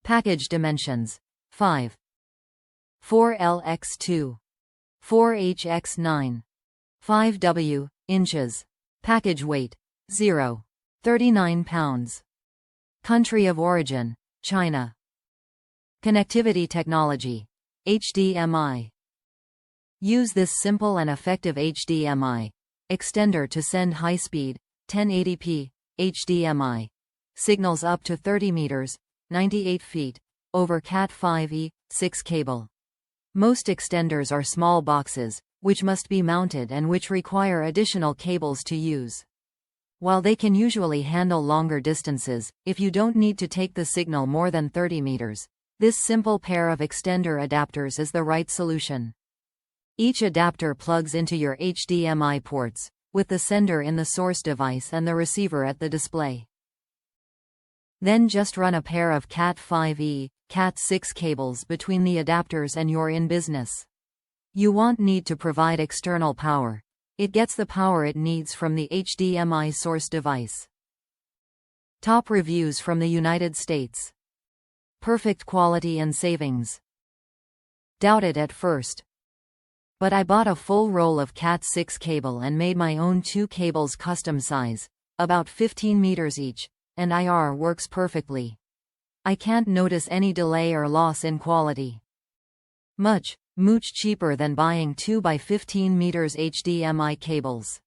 Package dimensions: 5. 4L×2. 4H×9. 5W inches. Package weight: 0.39 pounds. Country of origin: China. Connectivity technology: HDMI. Use this simple and effective HDMI extender to send high-speed 1080p HDMI signals up to 30 meters, 98 feet, over Cat5e 6 cable. Most extenders are small boxes, which must be mounted and which require additional cables to use. While they can usually handle longer distances, if you don't need to take the signal more than 30 meters, this simple pair of extender adapters is the right solution. Each adapter plugs into your HDMI ports, with the sender in the source device and the receiver at the display. Then just run a pair of Cat5e, CAT6 cables between the adapters and you're in business. You won't need to provide external power. It gets the power it needs from the HDMI source device. Top reviews from the United States. Perfect quality and savings. Doubted at first. But I bought a full roll of Cat6 cable and made my own 2 cables custom size, about 15 meters each, and IR works perfectly. I can't notice any delay or loss in quality. Much cheaper than buying 2 by 15 meters HDMI cables.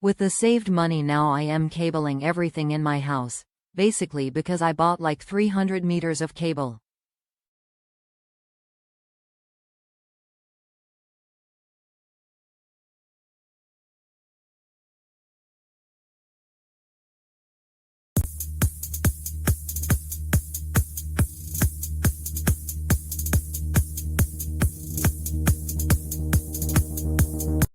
With the saved money now I am cabling everything in my house, basically because I bought like 300 meters of cable.